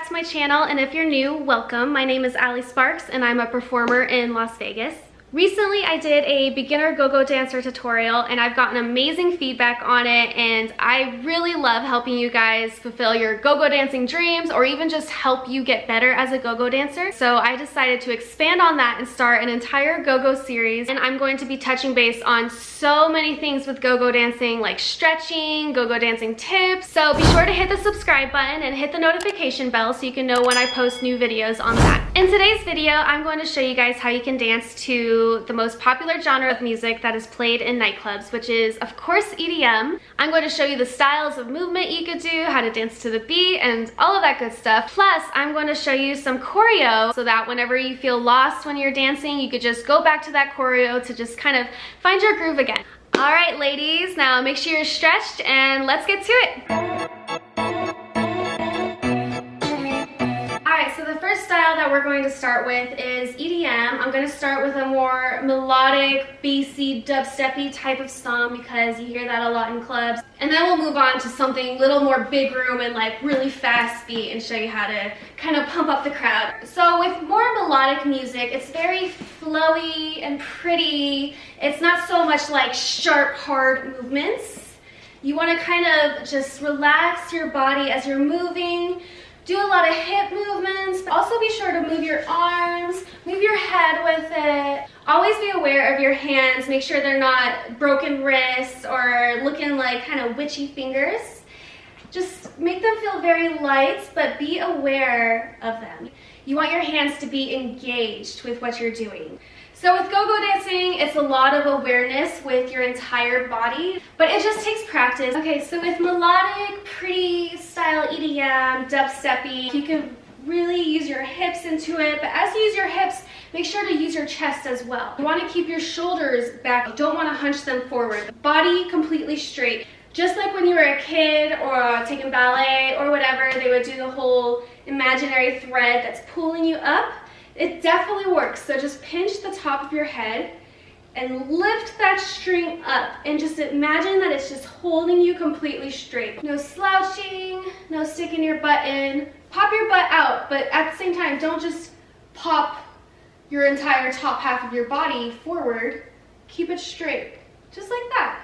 back to my channel, and if you're new, welcome. My name is Allie Sparks and I'm a performer in Las Vegas. Recently I did a beginner go-go dancer tutorial and I've gotten amazing feedback on it, and I really love helping you guys fulfill your go-go dancing dreams or even just help you get better as a go-go dancer. So I decided to expand on that and start an entire go-go series, and I'm going to be touching base on so many things with go-go dancing, like stretching, go-go dancing tips. So be sure to hit the subscribe button and hit the notification bell so you can know when I post new videos on that. In today's video, I'm going to show you guys how you can dance to the most popular genre of music that is played in nightclubs, which is of course EDM. I'm going to show you the styles of movement you could do, how to dance to the beat, and all of that good stuff. Plus, I'm going to show you some choreo so that whenever you feel lost when you're dancing, you could just go back to that choreo to just kind of find your groove again. All right, ladies, now make sure you're stretched and let's get to it. So the first style that we're going to start with is EDM. I'm going to start with a more melodic, bassy, dubstep-y type of song because you hear that a lot in clubs. And then we'll move on to something a little more big room and like really fast beat and show you how to kind of pump up the crowd. So with more melodic music, it's very flowy and pretty. It's not so much like sharp, hard movements. You want to kind of just relax your body as you're moving. Do a lot of hip movements. Also be sure to move your arms, move your head with it. Always be aware of your hands. Make sure they're not broken wrists or looking like kind of witchy fingers. Just make them feel very light, but be aware of them. You want your hands to be engaged with what you're doing. So with go-go dancing, it's a lot of awareness with your entire body, but it just takes practice. Okay, so with melodic, pretty style EDM, dubstep-y, you can really use your hips into it, but as you use your hips, make sure to use your chest as well. You want to keep your shoulders back. You don't want to hunch them forward. Body completely straight. Just like when you were a kid or taking ballet or whatever, they would do the whole imaginary thread that's pulling you up. It definitely works. So just pinch the top of your head and lift that string up and just imagine that it's just holding you completely straight. No slouching, no sticking your butt in. Pop your butt out, but at the same time, don't just pop your entire top half of your body forward. Keep it straight, just like that.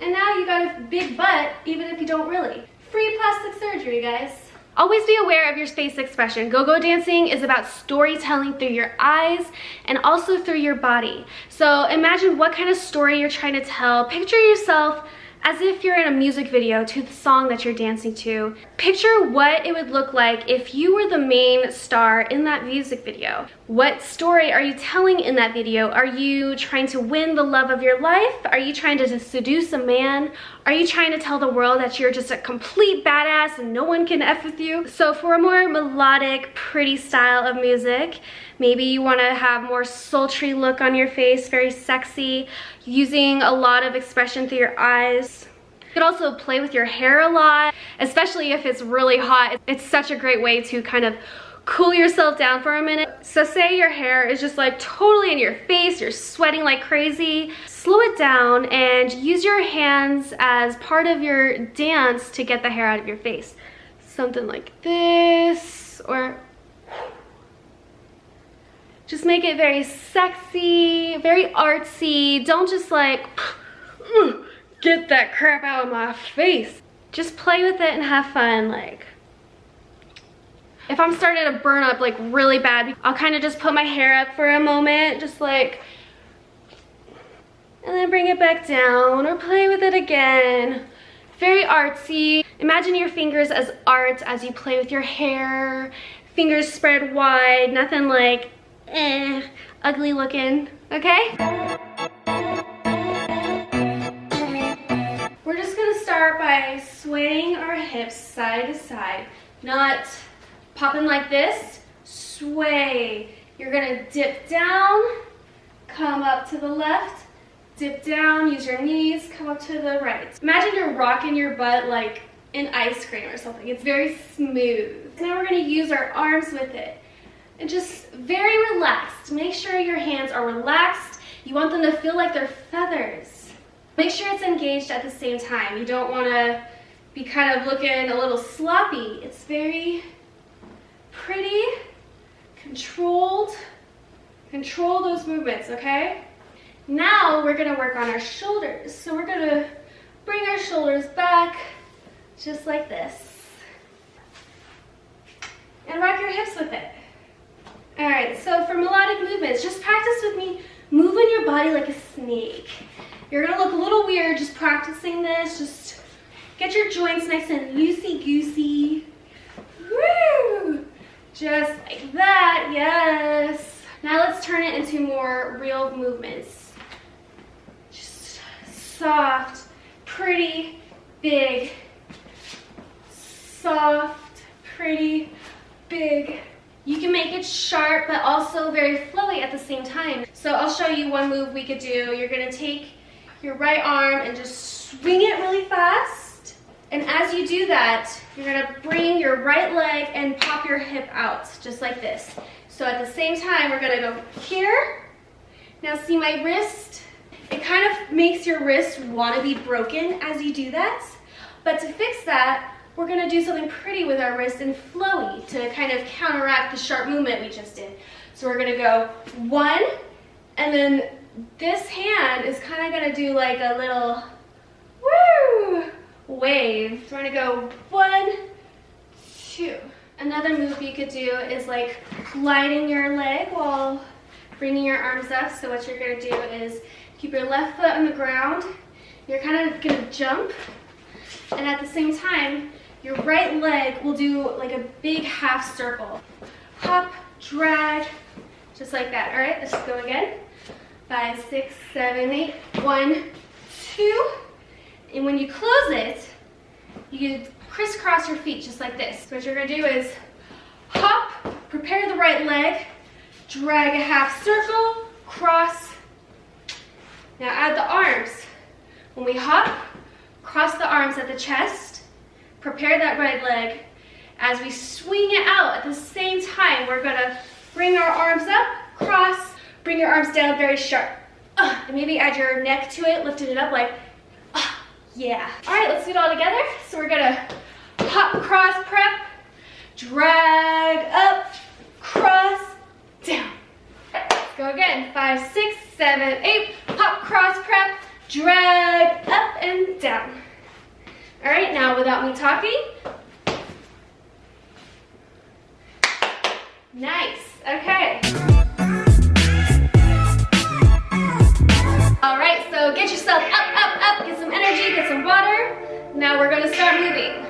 And now you got a big butt, even if you don't really. Free plastic surgery, guys. Always be aware of your face expression. Go-go dancing is about storytelling through your eyes and also through your body. So imagine what kind of story you're trying to tell. Picture yourself as if you're in a music video to the song that you're dancing to. Picture what it would look like if you were the main star in that music video. What story are you telling in that video? Are you trying to win the love of your life? Are you trying to seduce a man? Are you trying to tell the world that you're just a complete badass and no one can F with you? So for a more melodic, pretty style of music, maybe you want to have more sultry look on your face, very sexy, using a lot of expression through your eyes. You could also play with your hair a lot, especially if it's really hot. It's such a great way to kind of cool yourself down for a minute. So say your hair is just like totally in your face, you're sweating like crazy. Slow it down and use your hands as part of your dance to get the hair out of your face. Something like this, or just make it very sexy, very artsy. Don't just like, get that crap out of my face. Just play with it and have fun. Like, if I'm starting to burn up like really bad, I'll kind of just put my hair up for a moment, just like, and then bring it back down or play with it again. Very artsy. Imagine your fingers as art as you play with your hair. Fingers spread wide, nothing like, ugly looking, okay? We're just gonna start by swaying our hips side to side, not popping like this. Sway. You're gonna dip down, come up to the left, dip down, use your knees, come up to the right. Imagine you're rocking your butt like an ice cream or something. It's very smooth. Now we're gonna use our arms with it. And just very relaxed. Make sure your hands are relaxed. You want them to feel like they're feathers. Make sure it's engaged at the same time. You don't want to be kind of looking a little sloppy. It's very pretty, controlled. Control those movements, okay? Now we're gonna work on our shoulders. So we're gonna bring our shoulders back, just like this. And rock your hips with it. All right, so for melodic movements, just practice with me, moving your body like a snake. You're gonna look a little weird just practicing this. Just get your joints nice and loosey-goosey. Woo! Just like that, yes. Now let's turn it into more real movements. Just soft, pretty, big. Soft, pretty, big. You can make it sharp, but also very flowy at the same time. So I'll show you one move we could do. You're gonna take your right arm and just swing it really fast. And as you do that, you're gonna bring your right leg and pop your hip out, just like this. So at the same time, we're gonna go here. Now see my wrist? It kind of makes your wrist wanna be broken as you do that. But to fix that, we're gonna do something pretty with our wrist and flowy to kind of counteract the sharp movement we just did. So we're gonna go 1, and then this hand is kind of gonna do like a little woo wave. So we're gonna go 1, 2. Another move you could do is like gliding your leg while bringing your arms up. So what you're gonna do is keep your left foot on the ground. You're kind of gonna jump, and at the same time, your right leg will do like a big half circle. Hop, drag, just like that. All right, let's just go again. 5, 6, 7, 8. 1, 2. And when you close it, you crisscross your feet just like this. So what you're gonna do is hop, prepare the right leg, drag a half circle, cross. Now add the arms. When we hop, cross the arms at the chest, prepare that right leg. As we swing it out at the same time, we're gonna bring our arms up, cross, bring your arms down very sharp. And maybe add your neck to it, lifting it up like, yeah. All right, let's do it all together. So we're gonna hop, cross, prep, drag up, cross, down. Let's go again. 5, 6, 7, 8. Hop, cross, prep, drag up and down. All right, now without me talking. Nice, okay. All right, so get yourself up, up, up, get some energy, get some water. Now we're gonna start moving.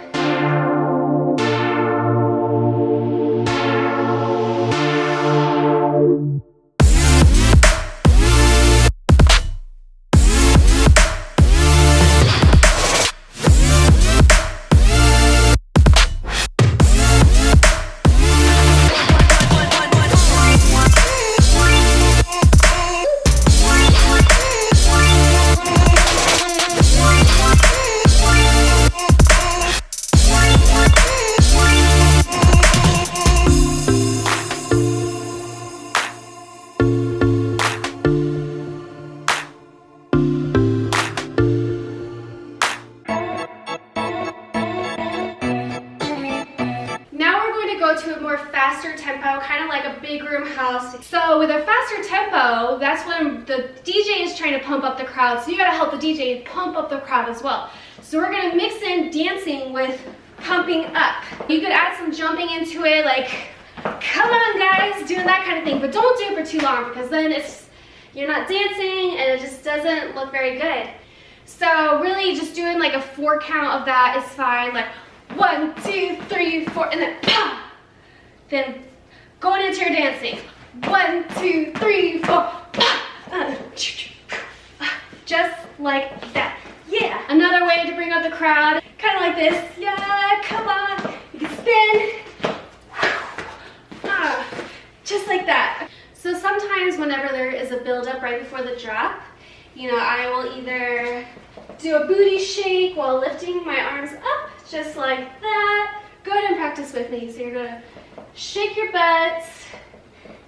To a more faster tempo, kind of like a big room house. So with a faster tempo, that's when the DJ is trying to pump up the crowd. So you gotta help the DJ pump up the crowd as well. So we're gonna mix in dancing with pumping up. You could add some jumping into it, like, come on guys, doing that kind of thing. But don't do it for too long because then you're not dancing and it just doesn't look very good. So really just doing like a 4 count of that is fine. Like 1, 2, 3, 4, and then pow! Then going into your dancing. 1, 2, 3, 4. Just like that. Yeah. Another way to bring up the crowd, kind of like this. Yeah, come on. You can spin. Just like that. So sometimes whenever there is a build-up right before the drop, you know, I will either do a booty shake while lifting my arms up, just like that. Go ahead and practice with me. So you're gonna shake your butt,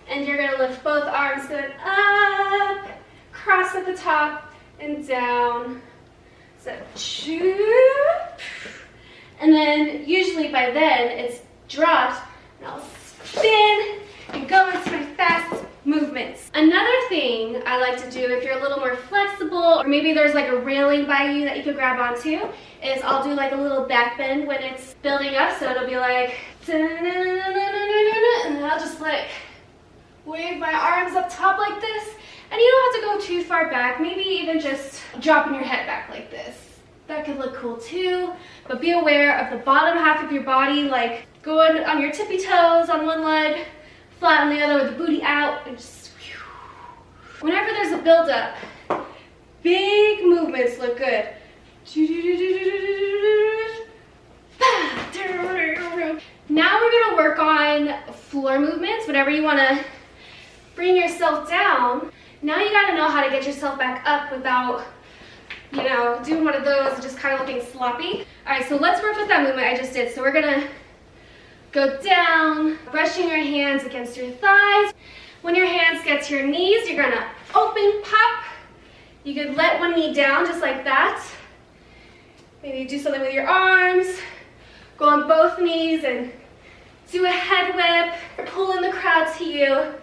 and you're gonna lift both arms going up, cross at the top, and down. So, and then usually by then it's dropped, and I'll spin and go into my fast movements. Another thing I like to do if you're a little more flexible, or maybe there's like a railing by you that you could grab onto, is I'll do like a little back bend when it's building up. So it'll be like, and then I'll just like wave my arms up top like this. And you don't have to go too far back, maybe even just dropping your head back like this. That could look cool too, but be aware of the bottom half of your body, like going on your tippy toes on one leg, flat on the other with the booty out, and just whew. Whenever there's a buildup, big movements look good. Now we're gonna work on floor movements. Whenever you wanna bring yourself down, now you gotta know how to get yourself back up without, you know, doing one of those and just kind of looking sloppy. All right, so let's work with that movement I just did. So we're gonna go down, brushing your hands against your thighs. When your hands get to your knees, you're gonna open, pop. You could let one knee down just like that. Maybe do something with your arms. Go on both knees and do a head whip, or pull in the crowd to you.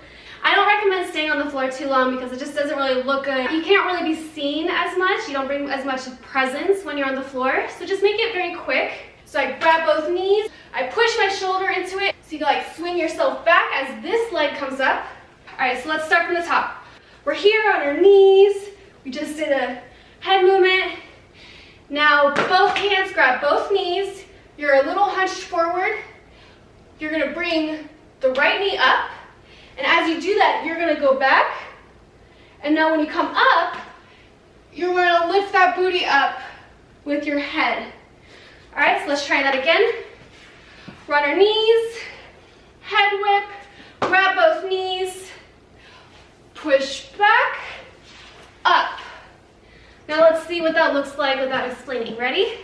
I don't recommend staying on the floor too long because it just doesn't really look good. You can't really be seen as much. You don't bring as much presence when you're on the floor. So just make it very quick. So I grab both knees, I push my shoulder into it. So you can like swing yourself back as this leg comes up. All right, so let's start from the top. We're here on our knees. We just did a head movement. Now both hands grab both knees. You're a little hunched forward. You're gonna bring the right knee up. And as you do that, you're gonna go back. And now when you come up, you're gonna lift that booty up with your head. All right, so let's try that again. Run our knees, head whip, grab both knees, push back, up. Now let's see what that looks like without explaining. Ready?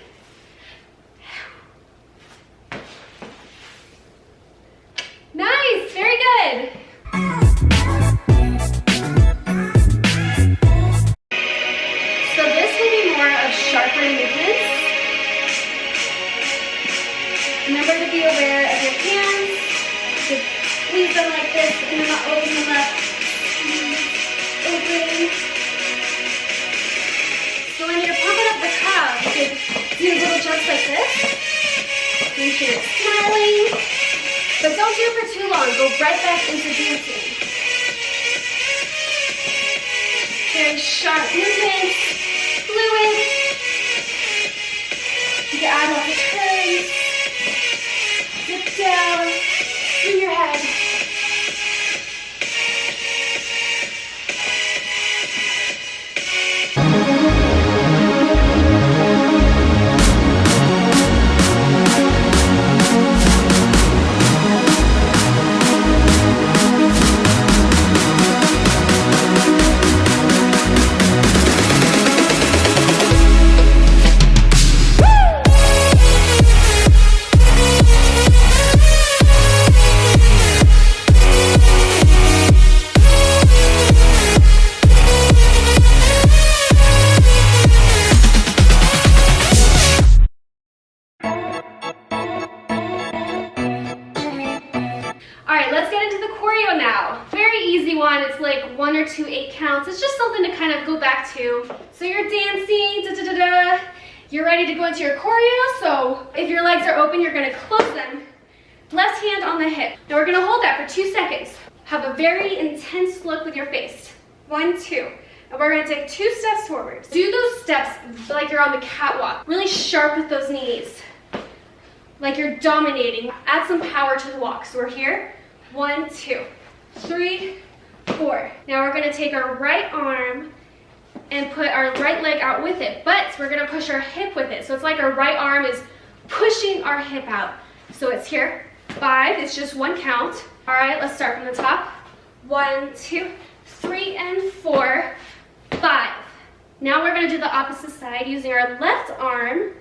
Nice, very good. So this will be more of sharper movements. Remember to be aware of your hands. You could squeeze them like this, and then I'll open them up. Open. So when you're pumping up the calf, you could do little jumps like this. Make sure you're smiling. But don't do it for too long. Go right back into dancing. Very sharp movements, fluid. You can add lots of turns. Dip down, swing your head. It's like 1 or 2 8 counts. It's just something to kind of go back to. So you're dancing, da, da, da, da. You're ready to go into your choreo. So if your legs are open, you're gonna close them. Left hand on the hip. Now we're gonna hold that for 2 seconds. Have a very intense look with your face. 1, 2. And we're gonna take 2 steps forward. Do those steps like you're on the catwalk. Really sharp with those knees. Like you're dominating. Add some power to the walk. So we're here. 1, 2, 3, 4. Now we're gonna take our right arm and put our right leg out with it, but we're gonna push our hip with it. So it's like our right arm is pushing our hip out. So it's here. 5, it's just 1 count. All right, let's start from the top. 1, 2, 3, and 4, 5. Now we're gonna do the opposite side using our left arm,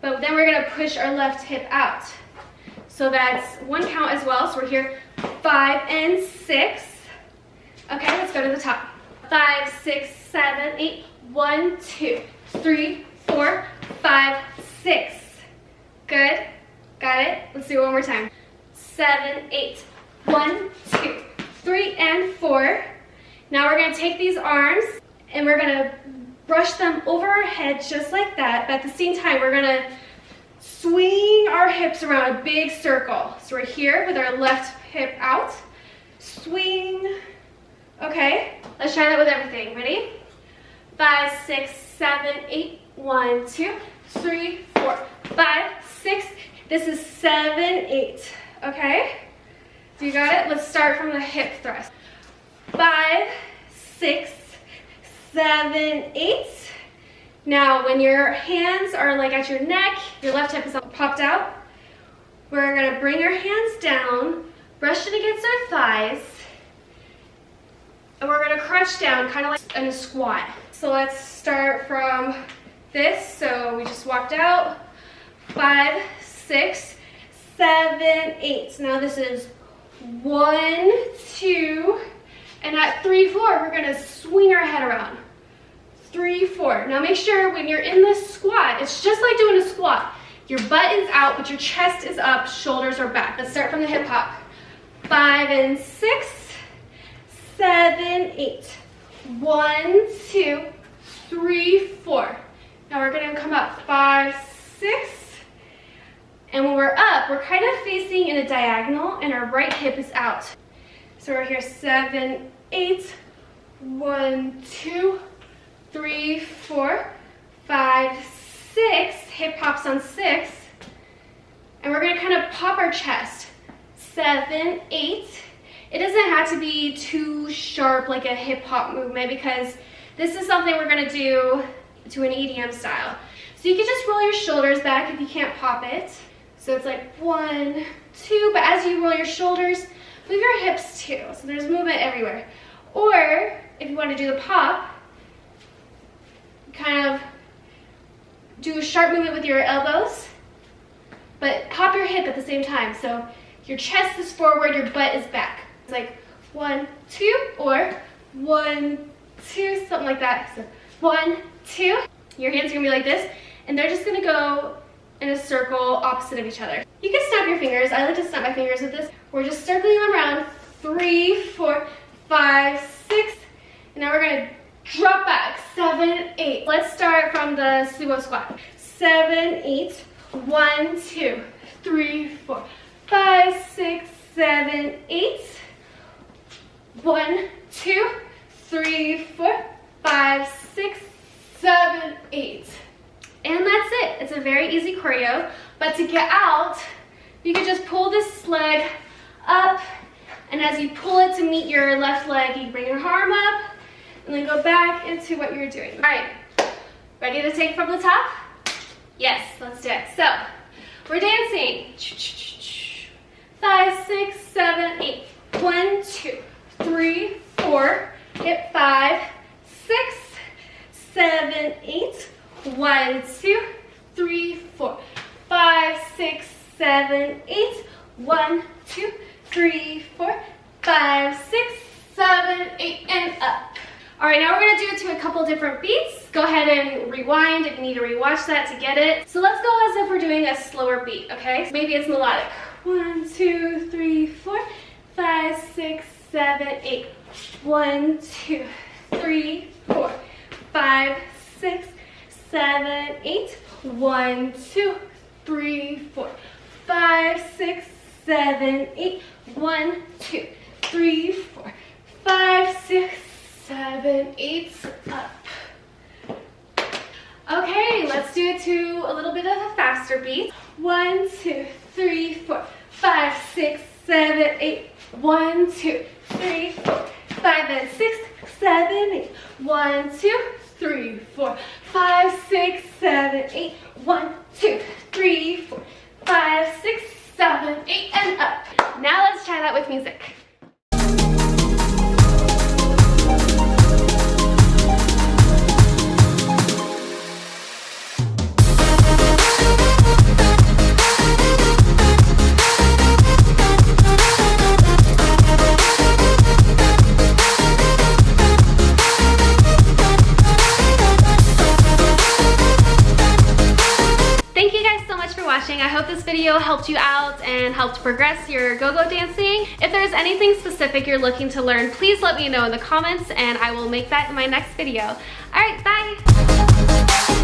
but then we're gonna push our left hip out. So that's 1 count as well. So we're here, 5 and 6. Okay, let's go to the top. 5, 6, 7, 8. 1, 2, 3, 4, 5, 6. Good. Got it? Let's do it one more time. 7, 8. 1, 2, 3, and 4. Now we're gonna take these arms and we're gonna brush them over our head just like that. But at the same time, we're gonna swing our hips around a big circle. So we're here with our left hip out. Swing. Okay, let's try that with everything. Ready? 5, 6, 7, 8. 1, 2, 3, 4, 5, 6. This is 7, 8. Okay? So you got it? Let's start from the hip thrust. 5, 6, 7, 8. Now, when your hands are like at your neck, your left hip is popped out, we're gonna bring our hands down, brush it against our thighs, and we're gonna crunch down, kind of like in a squat. So let's start from this. So we just walked out. 5, 6, 7, 8. Now this is 1, 2, and at 3, 4, we're gonna swing our head around. 3, 4. Now make sure when you're in this squat, it's just like doing a squat. Your butt is out, but your chest is up, shoulders are back. Let's start from the hip hop. 5 and 6, 7, 8. 1, 2, 3, 4. Now we're gonna come up 5, 6. And when we're up, we're kind of facing in a diagonal and our right hip is out. So we're here 7, 8. 1, 2, 3, 4, 5, 6. Hip hops on 6. And we're gonna kind of pop our chest. 7, 8. It doesn't have to be too sharp like a hip hop movement because this is something we're gonna do to an EDM style. So you can just roll your shoulders back if you can't pop it. So it's like 1, 2, but as you roll your shoulders, move your hips too. So there's movement everywhere. Or if you want to do the pop, kind of do a sharp movement with your elbows, but pop your hip at the same time. So your chest is forward, your butt is back. It's like 1, 2, or 1, 2, something like that. So 1, 2. Your hands are gonna be like this, and they're just gonna go in a circle opposite of each other. You can snap your fingers. I like to snap my fingers with this. We're just circling them around. 3, 4, 5, 6. And now we're gonna drop back. 7, 8. Let's start from the sumo squat. 7, 8. 1, 2, 3, 4, 5, 6, 7, 8. 1, 2, 3, 4, 5, 6, 7, 8. And that's it. It's a very easy choreo. But to get out, you can just pull this leg up, and as you pull it to meet your left leg, you bring your arm up, and then go back into what you're doing. All right, ready to take from the top? Yes, let's do it. So, we're dancing. 5, 6, 7, 8. 1, 2, 3, 4. Hip 5, 6, 7, 8. 1, 2, 3, 4, 5, 6, 7, 8. 1, 2, 3, 4, 5, 6, 7, 8, and up. All right, now we're gonna do it to a couple different beats. Go ahead and rewind if you need to rewatch that to get it. So let's go as if we're doing a slower beat, okay? So maybe it's melodic. 1, 2, 3, 4, 5, 6, 7, 8. 1, 2, 3, 4, 5, 6, 7, 8. 1, 2, 3, 4, 5, 6, 7, 8. 1, 2, 3, 4, 5, 6, 7, 8. Up. Okay, let's do it to a little bit of a faster beat. 1, 2, 3, 4, 5, 6, 7, 8. 1, 2, 3, 4, 5, and 6, 7, 8. 1, 2, 3, 4, 5, 6, 7, 8. 1, 2, 3, 4, 5, 6, 7, 8, and up. Now let's try that with music. I hope this video video helped you out and helped progress your go-go dancing. If there's anything specific you're looking to learn, please let me know in the comments and I will make that in my next video. All right, bye.